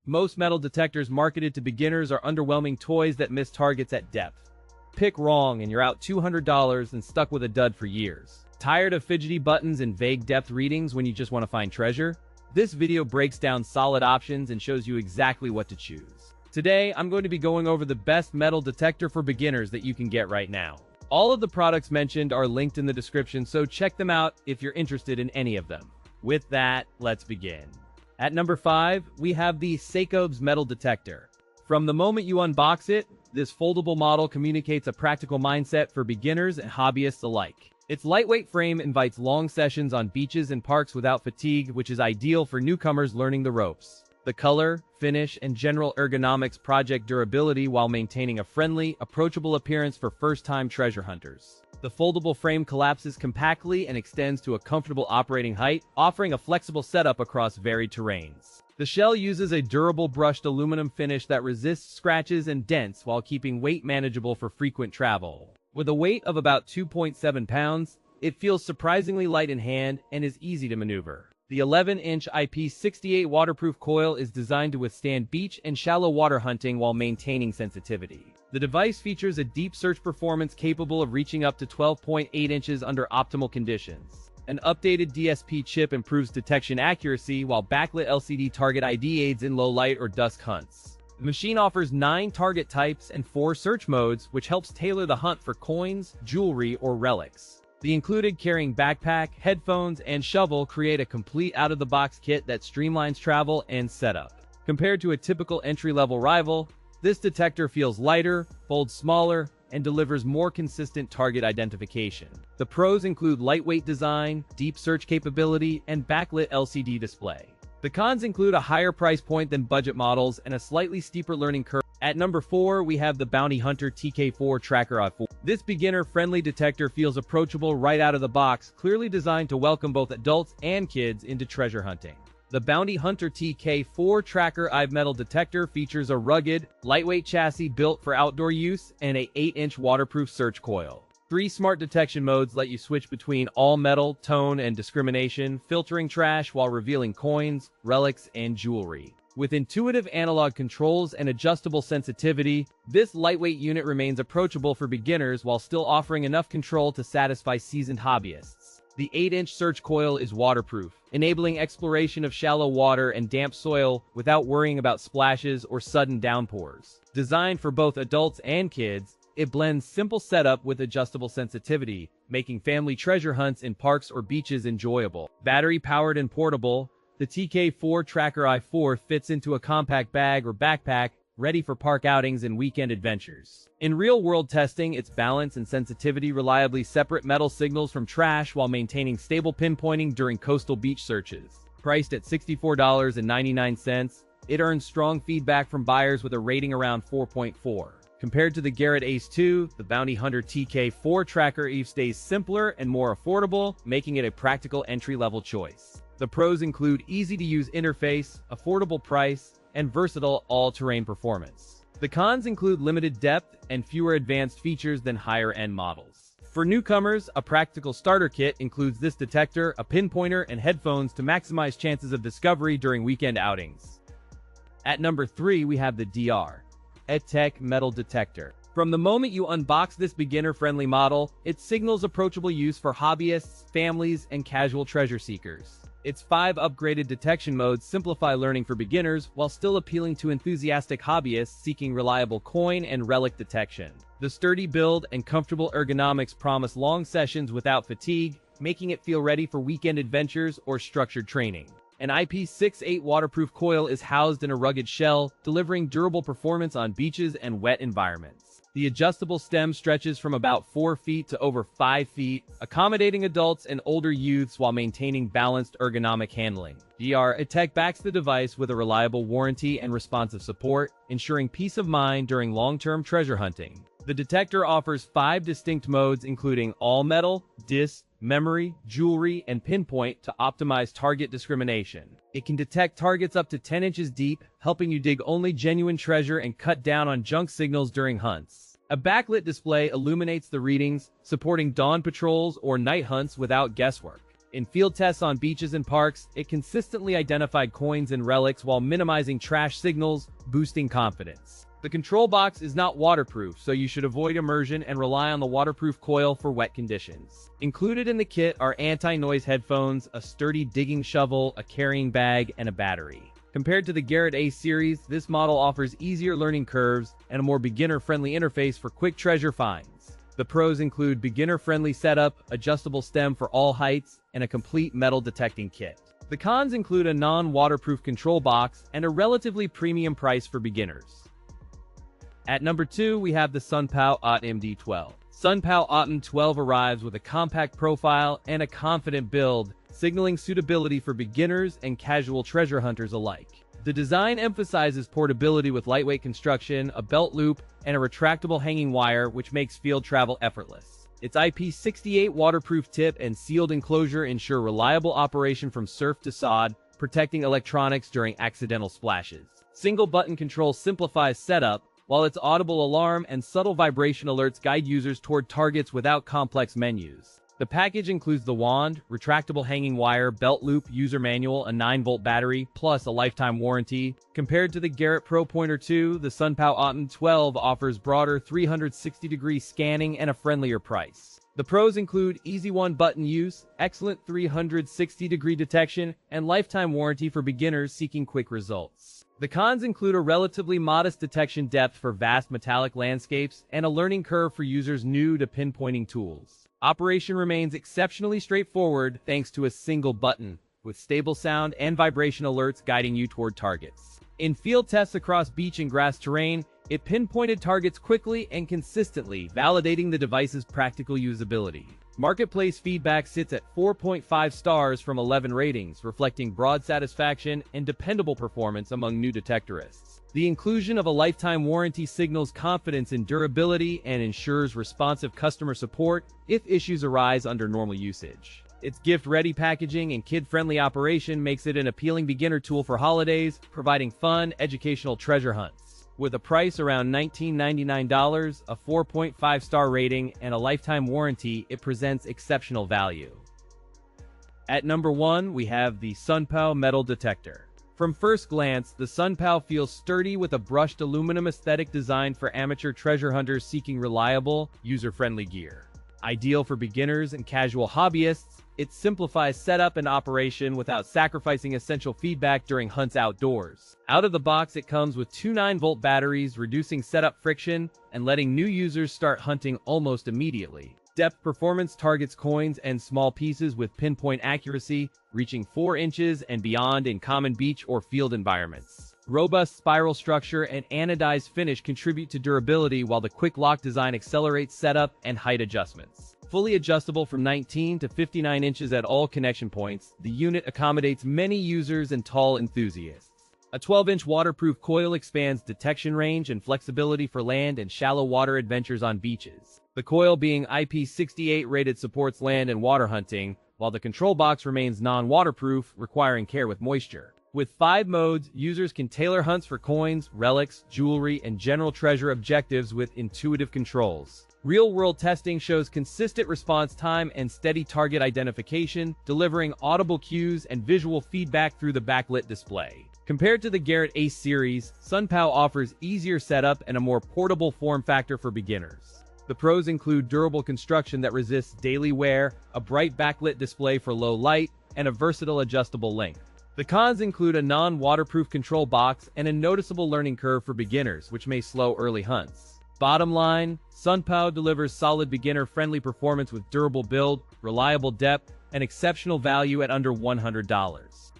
Most metal detectors marketed to beginners are underwhelming toys that miss targets at depth. Pick wrong and you're out $200 and stuck with a dud for years. Tired of fidgety buttons and vague depth readings when you just want to find treasure? This video breaks down solid options and shows you exactly what to choose. Today, I'm going to be going over the best metal detector for beginners that you can get right now. All of the products mentioned are linked in the description, so check them out if you're interested in any of them. With that, let's begin. At number 5, we have the SAKOBS metal detector. From the moment you unbox it, this foldable model communicates a practical mindset for beginners and hobbyists alike. Its lightweight frame invites long sessions on beaches and parks without fatigue, which is ideal for newcomers learning the ropes. The color, finish, and general ergonomics project durability while maintaining a friendly, approachable appearance for first-time treasure hunters. The foldable frame collapses compactly and extends to a comfortable operating height, offering a flexible setup across varied terrains. The shell uses a durable brushed aluminum finish that resists scratches and dents while keeping weight manageable for frequent travel. With a weight of about 2.7 pounds, it feels surprisingly light in hand and is easy to maneuver. The 11-inch IP68 waterproof coil is designed to withstand beach and shallow water hunting while maintaining sensitivity. The device features a deep search performance capable of reaching up to 12.8 inches under optimal conditions. An updated DSP chip improves detection accuracy, while backlit LCD target ID aids in low light or dusk hunts. The machine offers 9 target types and 4 search modes, which helps tailor the hunt for coins, jewelry, or relics. The included carrying backpack, headphones, and shovel create a complete out-of-the-box kit that streamlines travel and setup. Compared to a typical entry-level rival, this detector feels lighter, folds smaller, and delivers more consistent target identification. The pros include lightweight design, deep search capability, and backlit LCD display. The cons include a higher price point than budget models and a slightly steeper learning curve. At number 4, we have the Bounty Hunter TK4 Tracker I4. This beginner-friendly detector feels approachable right out of the box, clearly designed to welcome both adults and kids into treasure hunting. The Bounty Hunter TK4 Tracker I metal detector features a rugged, lightweight chassis built for outdoor use and a 8-inch waterproof search coil. 3 smart detection modes let you switch between all metal, tone, and discrimination, filtering trash while revealing coins, relics, and jewelry. With intuitive analog controls and adjustable sensitivity, this lightweight unit remains approachable for beginners while still offering enough control to satisfy seasoned hobbyists. The 8-inch search coil is waterproof, enabling exploration of shallow water and damp soil without worrying about splashes or sudden downpours. Designed for both adults and kids, it blends simple setup with adjustable sensitivity, making family treasure hunts in parks or beaches enjoyable. Battery-powered and portable, the TK4 Tracker I4 fits into a compact bag or backpack, ready for park outings and weekend adventures. In real-world testing, its balance and sensitivity reliably separate metal signals from trash while maintaining stable pinpointing during coastal beach searches. Priced at $64.99, it earns strong feedback from buyers with a rating around 4.4. Compared to the Garrett Ace 2, the Bounty Hunter TK4 Tracker Eve stays simpler and more affordable, making it a practical entry-level choice. The pros include easy-to-use interface, affordable price, and versatile all-terrain performance. The cons include limited depth and fewer advanced features than higher-end models. For newcomers, a practical starter kit includes this detector, a pinpointer, and headphones to maximize chances of discovery during weekend outings. At number 3, we have the DR.ÖTEK metal detector. From the moment you unbox this beginner-friendly model, it signals approachable use for hobbyists, families, and casual treasure seekers. Its 5 upgraded detection modes simplify learning for beginners while still appealing to enthusiastic hobbyists seeking reliable coin and relic detection. The sturdy build and comfortable ergonomics promise long sessions without fatigue, making it feel ready for weekend adventures or structured training. An IP68 waterproof coil is housed in a rugged shell, delivering durable performance on beaches and wet environments. The adjustable stem stretches from about 4 feet to over 5 feet, accommodating adults and older youths while maintaining balanced ergonomic handling. DR.ÖTEK backs the device with a reliable warranty and responsive support, ensuring peace of mind during long-term treasure hunting. The detector offers 5 distinct modes including all metal, disc, memory, jewelry, and pinpoint to optimize target discrimination. It can detect targets up to 10 inches deep, helping you dig only genuine treasure and cut down on junk signals during hunts. A backlit display illuminates the readings, supporting dawn patrols or night hunts without guesswork. In field tests on beaches and parks, it consistently identified coins and relics while minimizing trash signals, boosting confidence. The control box is not waterproof, so you should avoid immersion and rely on the waterproof coil for wet conditions. Included in the kit are anti-noise headphones, a sturdy digging shovel, a carrying bag, and a battery. Compared to the Garrett A series, this model offers easier learning curves and a more beginner-friendly interface for quick treasure finds. The pros include beginner-friendly setup, adjustable stem for all heights, and a complete metal detecting kit. The cons include a non-waterproof control box and a relatively premium price for beginners. At number 2, we have the SUNPOW AUTOM-D12. SUNPOW AUTOM-12 arrives with a compact profile and a confident build, signaling suitability for beginners and casual treasure hunters alike. The design emphasizes portability with lightweight construction, a belt loop, and a retractable hanging wire, which makes field travel effortless. Its IP68 waterproof tip and sealed enclosure ensure reliable operation from surf to sod, protecting electronics during accidental splashes. Single button control simplifies setup, while its audible alarm and subtle vibration alerts guide users toward targets without complex menus. The package includes the wand, retractable hanging wire, belt loop, user manual, a 9-volt battery, plus a lifetime warranty. Compared to the Garrett Pro Pointer 2, the SUNPOW AUTOM-12 offers broader 360-degree scanning and a friendlier price. The pros include easy one-button use, excellent 360-degree detection, and lifetime warranty for beginners seeking quick results. The cons include a relatively modest detection depth for vast metallic landscapes and a learning curve for users new to pinpointing tools. Operation remains exceptionally straightforward thanks to a single button, with stable sound and vibration alerts guiding you toward targets. In field tests across beach and grass terrain, it pinpointed targets quickly and consistently, validating the device's practical usability. Marketplace feedback sits at 4.5 stars from 11 ratings, reflecting broad satisfaction and dependable performance among new detectorists. The inclusion of a lifetime warranty signals confidence in durability and ensures responsive customer support if issues arise under normal usage. Its gift-ready packaging and kid-friendly operation makes it an appealing beginner tool for holidays, providing fun, educational treasure hunts. With a price around $19.99, a 4.5-star rating, and a lifetime warranty, it presents exceptional value. At number 1, we have the SUNPOW Metal Detector. From first glance, the SUNPOW feels sturdy with a brushed aluminum aesthetic designed for amateur treasure hunters seeking reliable, user-friendly gear. Ideal for beginners and casual hobbyists, it simplifies setup and operation without sacrificing essential feedback during hunts outdoors. Out of the box, it comes with two 9-volt batteries, reducing setup friction and letting new users start hunting almost immediately. Depth performance targets coins and small pieces with pinpoint accuracy, reaching 4 inches and beyond in common beach or field environments. Robust spiral structure and anodized finish contribute to durability, while the quick lock design accelerates setup and height adjustments. Fully adjustable from 19 to 59 inches at all connection points, the unit accommodates many users and tall enthusiasts. A 12-inch waterproof coil expands detection range and flexibility for land and shallow water adventures on beaches. The coil, being IP68 rated, supports land and water hunting, while the control box remains non-waterproof, requiring care with moisture. With 5 modes, users can tailor hunts for coins, relics, jewelry, and general treasure objectives with intuitive controls. Real-world testing shows consistent response time and steady target identification, delivering audible cues and visual feedback through the backlit display. Compared to the Garrett A series, SUNPOW offers easier setup and a more portable form factor for beginners. The pros include durable construction that resists daily wear, a bright backlit display for low light, and a versatile adjustable length. The cons include a non-waterproof control box and a noticeable learning curve for beginners, which may slow early hunts. Bottom line, SUNPOW delivers solid beginner-friendly performance with durable build, reliable depth, and exceptional value at under $100.